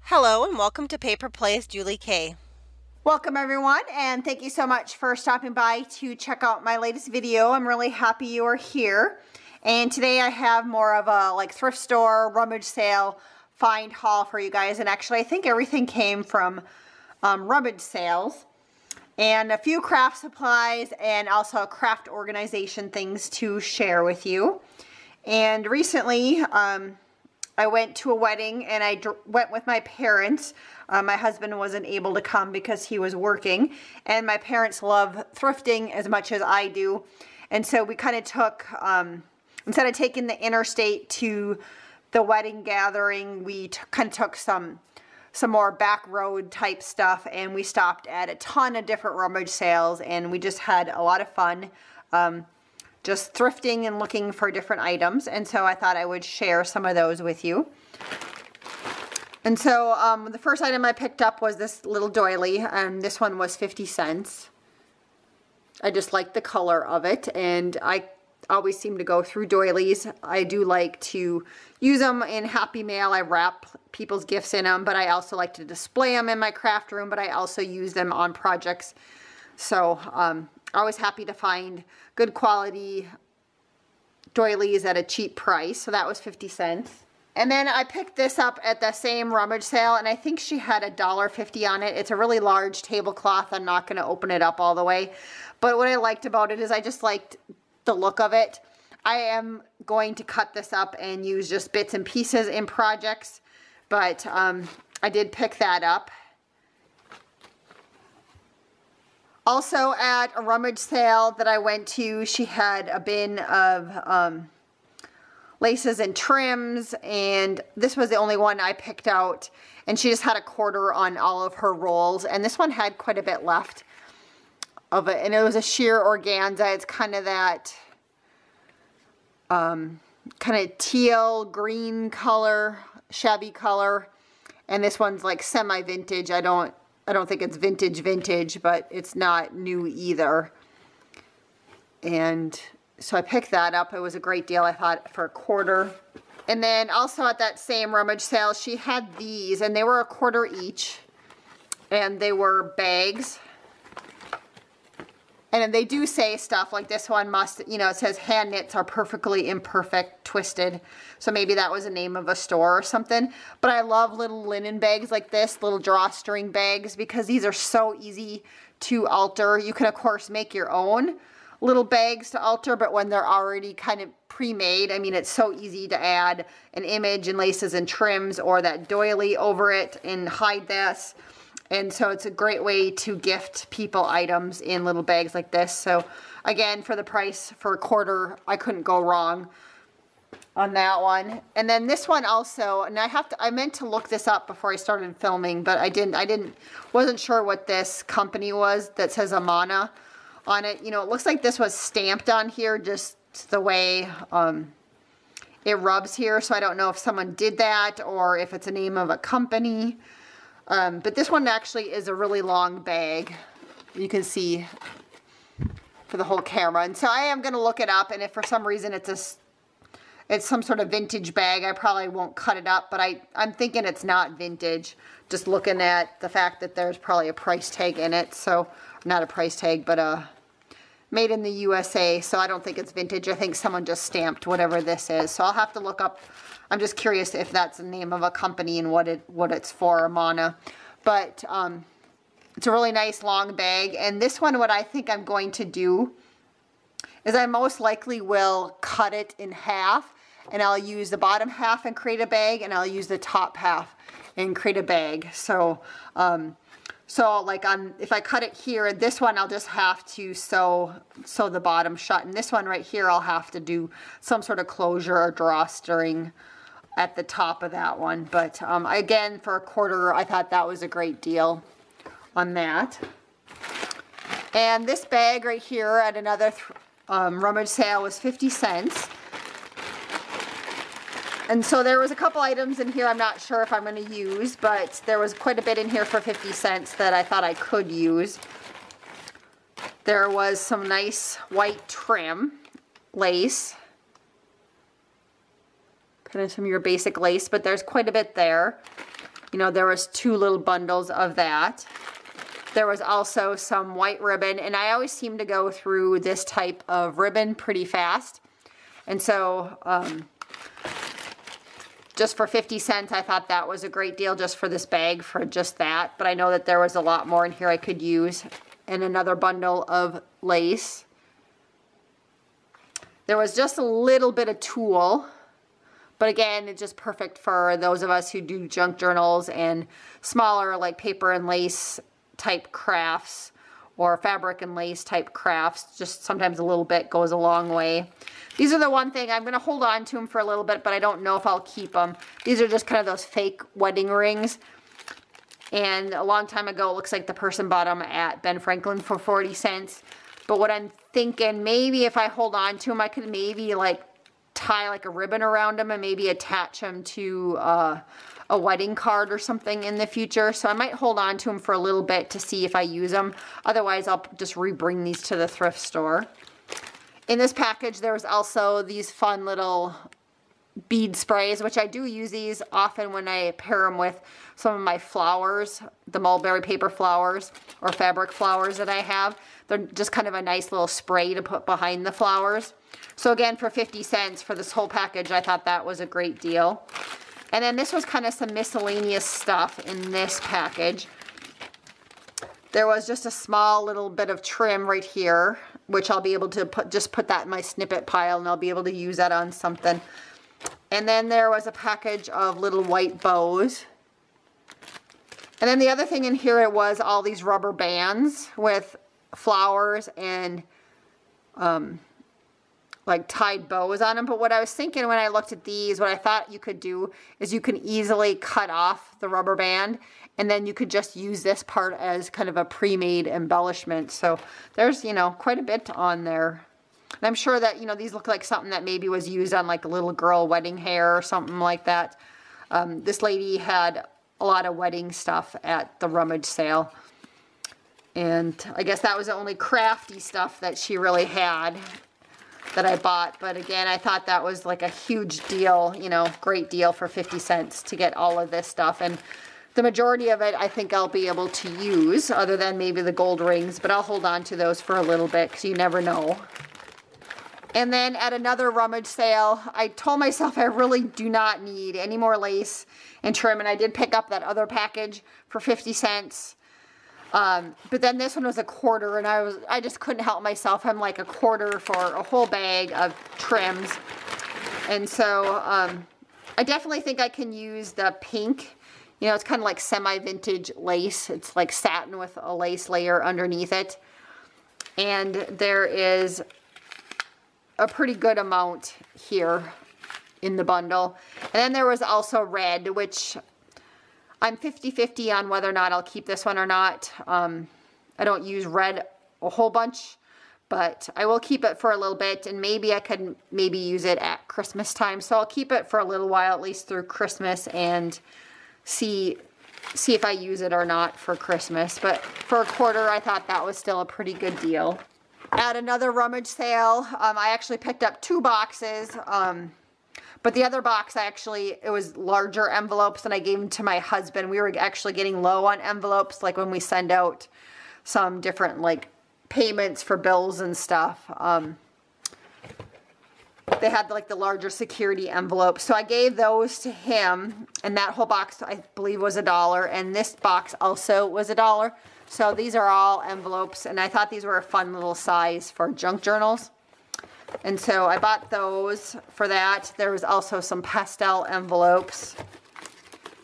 Hello and welcome to Paper Plays Julie K. Welcome everyone, and thank you so much for stopping by to check out my latest video. I'm really happy you are here. And today I have more of a thrift store, rummage sale, find haul for you guys. And actually I think everything came from rummage sales. And a few craft supplies and also craft organization things to share with you. And recently, I went to a wedding and I went with my parents. My husband wasn't able to come because he was working, and my parents love thrifting as much as I do. And so we kind of took, instead of taking the interstate to the wedding gathering, we kind of took some more back road type stuff, and we stopped at a ton of different rummage sales, and we just had a lot of fun. Just thrifting and looking for different items, and so I thought I would share some of those with you. And so the first item I picked up was this little doily, and this one was 50 cents. I just like the color of it, and I always seem to go through doilies. I do like to use them in Happy Mail. I wrap people's gifts in them, but I also like to display them in my craft room, but I also use them on projects. So always happy to find good quality doilies at a cheap price. So that was 50 cents. And then I picked this up at the same rummage sale, and I think she had $1.50 on it. It's a really large tablecloth. I'm not going to open it up all the way. But what I liked about it is I just liked the look of it. I am going to cut this up and use just bits and pieces in projects. But I did pick that up. Also at a rummage sale that I went to, she had a bin of laces and trims, and this was the only one I picked out, and she just had a quarter on all of her rolls, and this one had quite a bit left of it, and it was a sheer organza. It's kind of that kind of teal green color, shabby color, and this one's like semi-vintage. I don't think it's vintage, but it's not new either. And so I picked that up. It was a great deal, I thought, for a quarter. And then also at that same rummage sale, she had these, and they were a quarter each. And they were bags. And they do say stuff like this one must, it says hand knits are perfectly imperfect, twisted. So maybe that was the name of a store or something. But I love little linen bags like this, little drawstring bags, because these are so easy to alter. You can, of course, make your own little bags to alter, but when they're already kind of pre-made, I mean, it's so easy to add an image and laces and trims or that doily over it and hide this. And so it's a great way to gift people items in little bags like this. So again, for the price, for a quarter, I couldn't go wrong on that one. And then this one also, and I meant to look this up before I started filming, but I wasn't sure what this company was that says Amana on it. It looks like this was stamped on here just the way it rubs here. So I don't know if someone did that or if it's a name of a company. But this one actually is a really long bag. You can see for the whole camera. And so I am going to look it up, and if for some reason it's some sort of vintage bag, I probably won't cut it up, but I'm thinking it's not vintage, just looking at the fact that there's probably a price tag in it. So, not a price tag, but made in the USA, so I don't think it's vintage. I think someone just stamped whatever this is. So I'll have to look up. I'm just curious if that's the name of a company and what it's for, Amana. But it's a really nice long bag. And this one, what I think I'm going to do is I most likely will cut it in half, and I'll use the bottom half and create a bag, and I'll use the top half and create a bag. So if I cut it here, this one I'll just have to sew the bottom shut, and this one right here I'll have to do some sort of closure or drawstring at the top of that one. But again, for a quarter, I thought that was a great deal on that. And this bag right here at another rummage sale was 50 cents. And so there was a couple items in here I'm not sure if I'm going to use, but there was quite a bit in here for 50 cents that I thought I could use. There was some nice white trim lace. Kind of some of your basic lace, but there's quite a bit there. You know, there was 2 little bundles of that. There was also some white ribbon, and I always seem to go through this type of ribbon pretty fast. And so, just for 50 cents, I thought that was a great deal just for this bag for just that. But I know that there was a lot more in here I could use. And another bundle of lace. There was just a little bit of tulle. But again, it's just perfect for those of us who do junk journals and smaller like paper and lace type crafts or fabric and lace type crafts. Just sometimes a little bit goes a long way. These are the one thing, I'm going to hold on to them for a little bit, but I don't know if I'll keep them. These are just kind of those fake wedding rings. And a long time ago, it looks like the person bought them at Ben Franklin for 40 cents. But what I'm thinking, maybe if I hold on to them, I could maybe like tie like a ribbon around them and maybe attach them to a wedding card or something in the future. So I might hold on to them for a little bit to see if I use them. Otherwise, I'll just rebring these to the thrift store. In this package, there was also these fun little bead sprays, which I do use these often when I pair them with some of my flowers, the mulberry paper flowers or fabric flowers that I have. They're just kind of a nice little spray to put behind the flowers. So again, for 50 cents for this whole package, I thought that was a great deal. And then this was kind of some miscellaneous stuff in this package. There was just a small little bit of trim right here, which I'll be able to put that in my snippet pile, and I'll be able to use that on something. And then there was a package of little white bows. And then the other thing in here, it was all these rubber bands with flowers and like tied bows on them. But what I was thinking when I looked at these, what I thought you could do is you can easily cut off the rubber band, and then you could just use this part as kind of a pre-made embellishment. So there's, you know, quite a bit on there. And I'm sure that, you know, these look like something that maybe was used on like a little girl wedding hair or something like that. This lady had a lot of wedding stuff at the Rummage sale. And I guess that was the only crafty stuff that she really had that I bought. But again, I thought that was like a huge deal, you know, great deal for 50 cents to get all of this stuff. And the majority of it I think I'll be able to use, other than maybe the gold rings, but I'll hold on to those for a little bit because you never know. And then at another Rummage sale, I told myself I really do not need any more lace and trim, and I did pick up that other package for 50 cents. But then this one was a quarter, and I just couldn't help myself. I'm like a quarter for a whole bag of trims. And so I definitely think I can use the pink. You know, it's kind of like semi-vintage lace. It's like satin with a lace layer underneath it. And there is a pretty good amount here in the bundle. And then there was also red, which I'm 50-50 on whether or not I'll keep this one or not. I don't use red a whole bunch, but I will keep it for a little bit, and maybe I could use it at Christmas time. So I'll keep it for a little while, at least through Christmas, and see if I use it or not for Christmas. But for a quarter, I thought that was still a pretty good deal. At another Rummage sale, I actually picked up 2 boxes. But the other box, it was larger envelopes, and I gave them to my husband. We were actually getting low on envelopes, like when we send out some different like payments for bills and stuff. They had like the larger security envelopes. So I gave those to him, and that whole box I believe was $1, and this box also was $1. So these are all envelopes, and I thought these were a fun little size for junk journals. And so I bought those for that. There was also some pastel envelopes.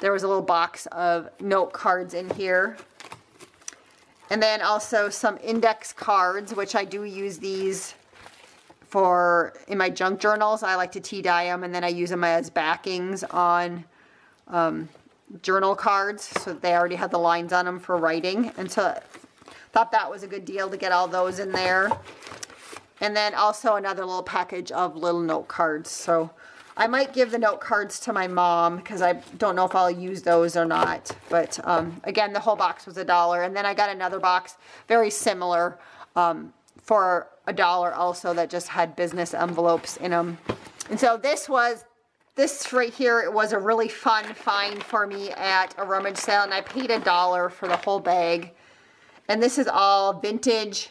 There was a little box of note cards in here. And then also some index cards, which I do use these for in my junk journals. I like to tea dye them, and then I use them as backings on journal cards, so they already had the lines on them for writing. And so I thought that was a good deal to get all those in there. And then also another little package of little note cards. So I might give the note cards to my mom because I don't know if I'll use those or not. But again, the whole box was $1. And then I got another box very similar for $1 also that just had business envelopes in them. And so this this right here, it was a really fun find for me at a rummage sale, and I paid $1 for the whole bag. And this is all vintage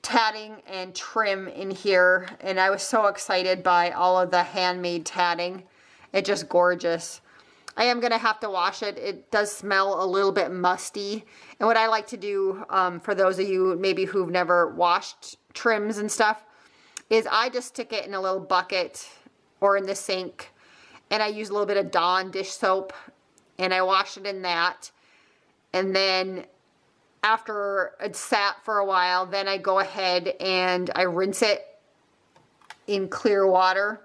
tatting and trim in here, and I was so excited by all of the handmade tatting. It's just gorgeous. I am going to have to wash it. It does smell a little bit musty. And what I like to do, for those of you maybe who've never washed trims and stuff, is I just stick it in a little bucket or in the sink, and I use a little bit of Dawn dish soap, and I wash it in that. And then after it's sat for a while, then I go ahead and I rinse it in clear water.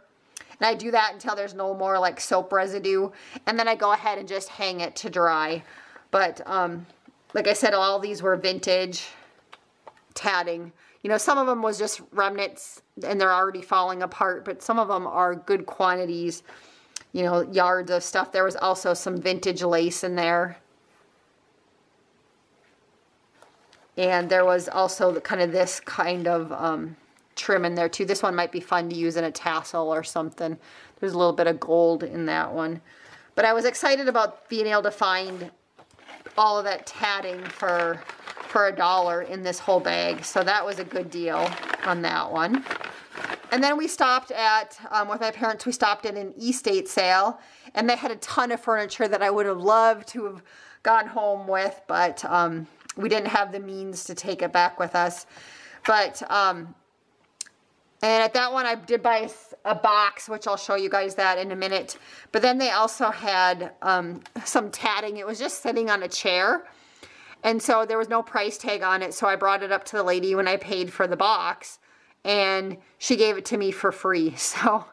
And I do that until there's no more like soap residue. And then I go ahead and just hang it to dry. But like I said, all these were vintage tatting. You know, some of them was just remnants and they're already falling apart. But some of them are good quantities, you know, yards of stuff. There was also some vintage lace in there. And there was also kind of this kind of trim in there too. This one might be fun to use in a tassel or something. There's a little bit of gold in that one. But I was excited about being able to find all of that tatting for $1 in this whole bag. So that was a good deal on that one. And then we stopped at, with my parents, we stopped at an estate sale. And they had a ton of furniture that I would have loved to have gone home with. But we didn't have the means to take it back with us. But and at that one, I did buy a box, which I'll show you guys that in a minute. But then they also had some tatting. It was just sitting on a chair. And so there was no price tag on it. So I brought it up to the lady when I paid for the box. And she gave it to me for free. So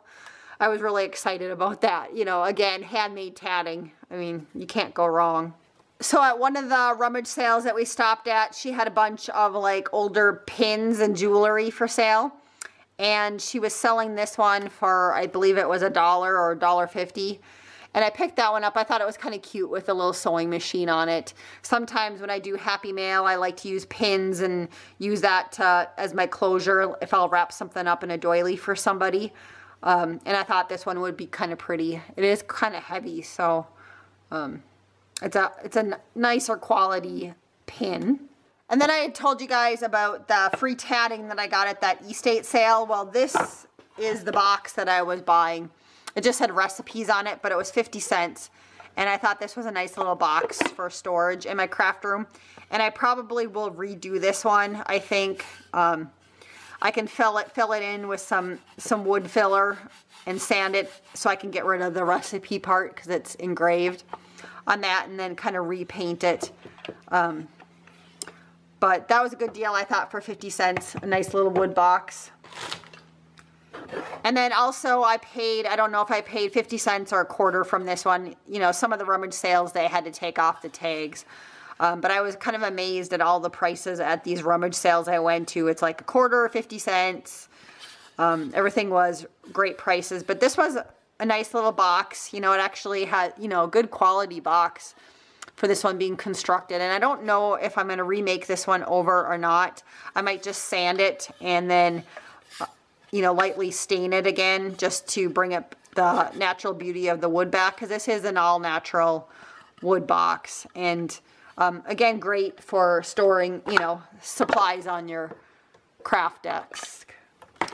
I was really excited about that. You know, again, handmade tatting. I mean, you can't go wrong. So at one of the rummage sales that we stopped at, she had a bunch of like older pins and jewelry for sale. And she was selling this one for, I believe it was $1 or $1.50. And I picked that one up. I thought it was kind of cute with a little sewing machine on it. Sometimes when I do Happy Mail, I like to use pins and use that as my closure if I'll wrap something up in a doily for somebody. And I thought this one would be kind of pretty. It is kind of heavy, so it's a nicer quality pin. And then I had told you guys about the free tatting that I got at that estate sale. Well, this is the box that I was buying. It just had recipes on it, but it was 50 cents. And I thought this was a nice little box for storage in my craft room. And I probably will redo this one. I think I can fill it in with some wood filler and sand it so I can get rid of the recipe part because it's engraved on that, and then kind of repaint it. But that was a good deal, I thought, for 50 cents. A nice little wood box. And then also I paid, I don't know if I paid 50 cents or a quarter from this one. You know, some of the rummage sales, they had to take off the tags. But I was kind of amazed at all the prices at these rummage sales I went to. It's like a quarter, 50 cents. Everything was great prices. But this was a nice little box. You know, it actually had, you know, a good quality box for this one being constructed. And I don't know if I'm going to remake this one over or not. I might just sand it and then, you know, lightly stain it again just to bring up the natural beauty of the wood back, because this is an all-natural wood box. And again, great for storing, you know, supplies on your craft desk.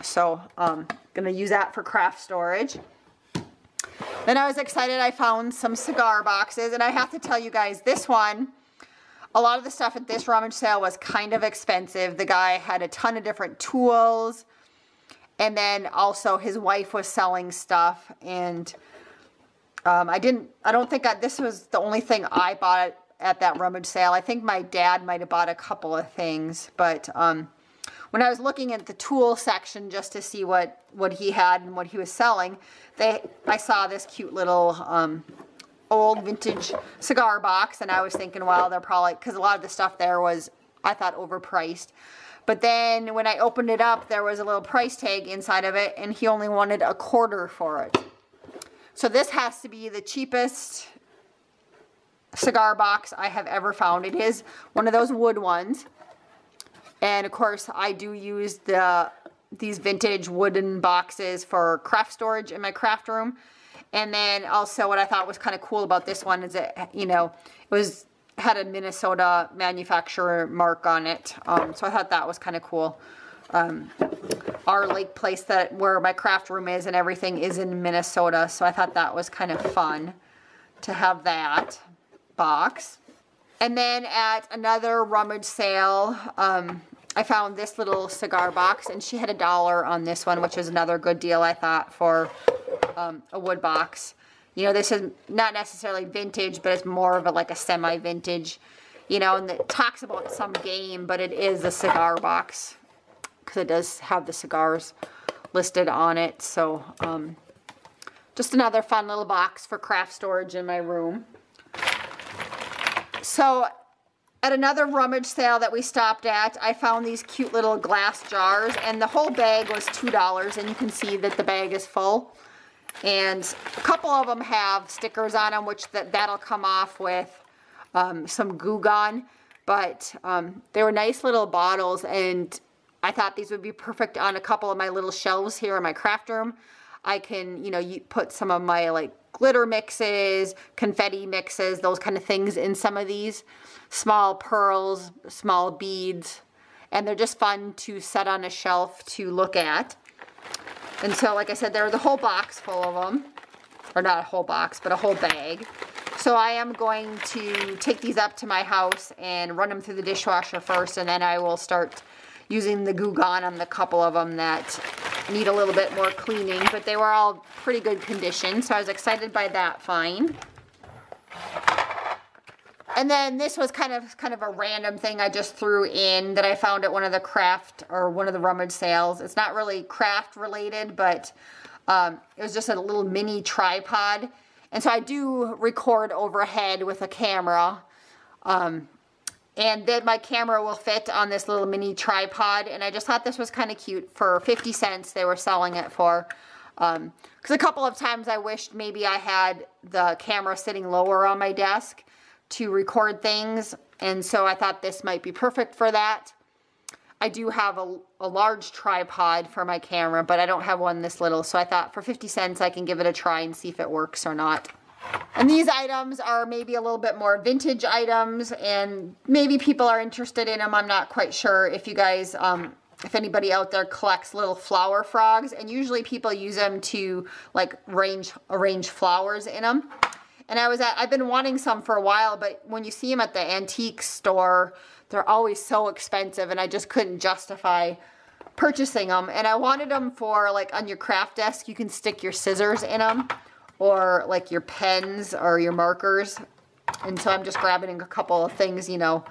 So I'm going to use that for craft storage. Then I was excited I found some cigar boxes, and I have to tell you guys, this one, a lot of the stuff at this rummage sale was kind of expensive. The guy had a ton of different tools, and then also his wife was selling stuff, and I don't think this was the only thing I bought at that rummage sale. I think my dad might have bought a couple of things, but when I was looking at the tool section just to see what he had and what he was selling, I saw this cute little old vintage cigar box, and I was thinking, well, they're probably, because a lot of the stuff there was, I thought, overpriced. But then when I opened it up, there was a little price tag inside of it, and he only wanted a quarter for it. So this has to be the cheapest cigar box I have ever found. It is one of those wood ones. And of course, I do use the these vintage wooden boxes for craft storage in my craft room. And then also what I thought was kind of cool about this one is that, you know, had a Minnesota manufacturer mark on it. So I thought that was kind of cool. Our lake place where my craft room is and everything is in Minnesota. So I thought that was kind of fun to have that box. And then at another rummage sale, I found this little cigar box, and she had $1 on this one, which is another good deal, I thought, for a wood box. You know, this is not necessarily vintage, but it's more of like a semi-vintage, you know, and it talks about some game, but it is a cigar box because it does have the cigars listed on it. So just another fun little box for craft storage in my room. So at another rummage sale that we stopped at, I found these cute little glass jars, and the whole bag was $2, and you can see that the bag is full. And a couple of them have stickers on them, which that'll come off with some Goo Gone. But they were nice little bottles, and I thought these would be perfect on a couple of my little shelves here in my craft room. I can, you know, put some of my like glitter mixes, confetti mixes, those kind of things in some of these. Small pearls, small beads, and they're just fun to set on a shelf to look at. And so, like I said, there's a whole box full of them. Or not a whole box, but a whole bag. So I am going to take these up to my house and run them through the dishwasher first, and then I will start using the Goo Gone on the couple of them that need a little bit more cleaning. But they were all pretty good condition, so I was excited by that find. And then this was kind of a random thing I just threw in that I found at one of the rummage sales. It's not really craft related, but it was just a little mini tripod. And so I do record overhead with a camera. And then my camera will fit on this little mini tripod. And I just thought this was kind of cute. For 50 cents they were selling it for. Because a couple of times I wished maybe I had the camera sitting lower on my desk to record things, and so I thought this might be perfect for that. I do have a large tripod for my camera, but I don't have one this little, so I thought for 50 cents I can give it a try and see if it works or not. And these items are maybe a little bit more vintage items, and maybe people are interested in them. I'm not quite sure if you guys, if anybody out there collects little flower frogs, and usually people use them to like arrange flowers in them. And I've been wanting some for a while, but when you see them at the antique store, they're always so expensive, and I just couldn't justify purchasing them. And I wanted them for, like, on your craft desk, you can stick your scissors in them, or, like, your pens or your markers. And so I'm just grabbing a couple of things, you know,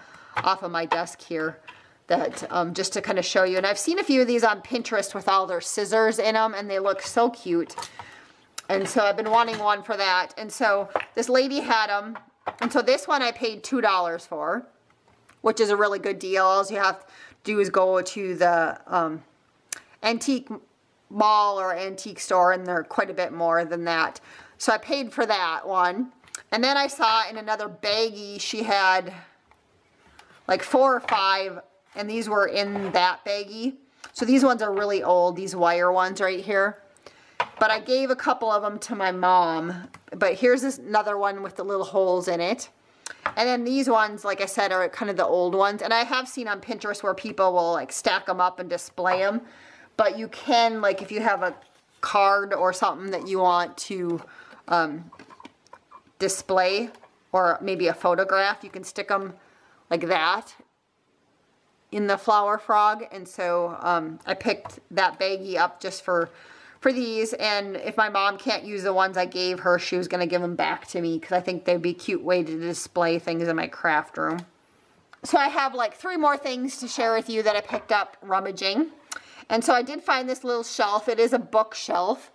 off of my desk here that just to kind of show you. And I've seen a few of these on Pinterest with all their scissors in them, and they look so cute. And so I've been wanting one for that. And so this lady had them. And so this one I paid $2 for, which is a really good deal. All you have to do is go to the antique mall or antique store, and they're quite a bit more than that. So I paid for that one. And then I saw in another baggie she had like 4 or 5, and these were in that baggie. So these ones are really old, these wire ones right here. But I gave a couple of them to my mom. But here's another one with the little holes in it. And then these ones, like I said, are kind of the old ones. And I have seen on Pinterest where people will like stack them up and display them. But you can, like if you have a card or something that you want to display, or maybe a photograph, you can stick them like that in the flower frog. And so I picked that baggie up just for these, and if my mom can't use the ones I gave her, she was going to give them back to me because I think they'd be a cute way to display things in my craft room. So I have like 3 more things to share with you that I picked up rummaging. And so I did find this little shelf. It is a bookshelf,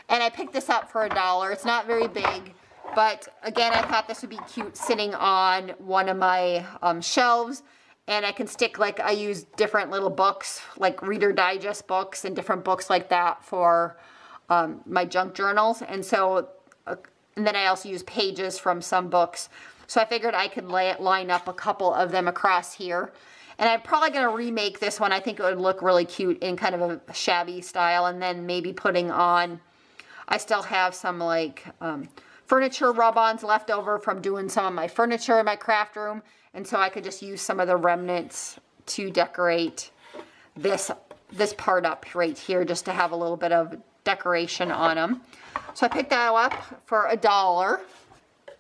and I picked this up for $1. It's not very big, but again, I thought this would be cute sitting on one of my shelves. And I can stick, like, I use different little books, like Reader Digest books and different books like that for my junk journals. And so, and then I also use pages from some books. So I figured I could line up a couple of them across here. And I'm probably going to remake this one. I think it would look really cute in kind of a shabby style. And then maybe putting on, I still have some like furniture rub-ons left over from doing some of my furniture in my craft room. And so I could just use some of the remnants to decorate this part up right here, just to have a little bit of decoration on them. So I picked that up for $1.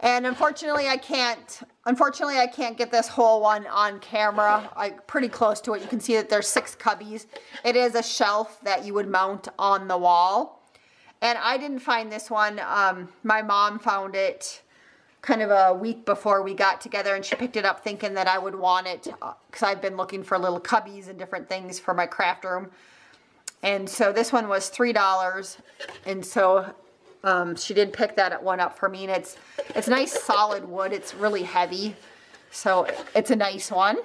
And unfortunately I can't get this whole one on camera. I'm pretty close to it. You can see that there's 6 cubbies. It is a shelf that you would mount on the wall. And I didn't find this one. My mom found it kind of a week before we got together, and she picked it up thinking that I would want it because I've been looking for little cubbies and different things for my craft room. And so this one was $3. And so she did pick that one up for me, and it's nice solid wood. It's really heavy, so it's a nice one.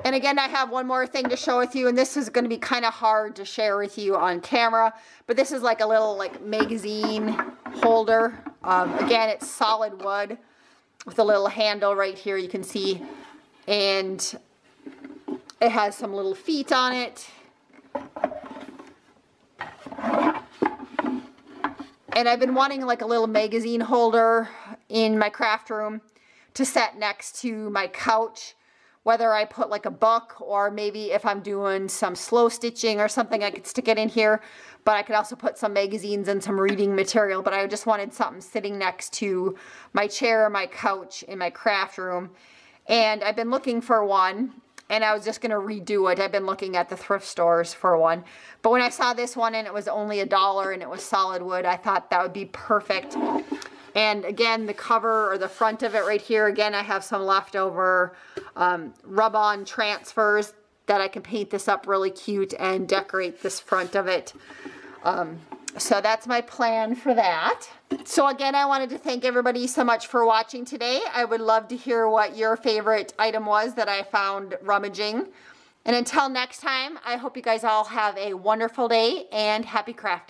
And again, I have one more thing to show with you, and this is going to be kind of hard to share with you on camera, but this is like a little like magazine holder. Again, it's solid wood with a little handle right here, you can see, and it has some little feet on it. And I've been wanting like a little magazine holder in my craft room to set next to my couch, whether I put like a book, or maybe if I'm doing some slow stitching or something, I could stick it in here. But I could also put some magazines and some reading material. But I just wanted something sitting next to my chair, my couch in my craft room. And I've been looking for one, and I was just going to redo it. I've been looking at the thrift stores for one. But when I saw this one and it was only $1 and it was solid wood, I thought that would be perfect. And again, the cover or the front of it right here, again, I have some leftover rub-on transfers that I can paint this up really cute and decorate this front of it. So that's my plan for that. So again, I wanted to thank everybody so much for watching today. I would love to hear what your favorite item was that I found rummaging. And until next time, I hope you guys all have a wonderful day and happy crafting.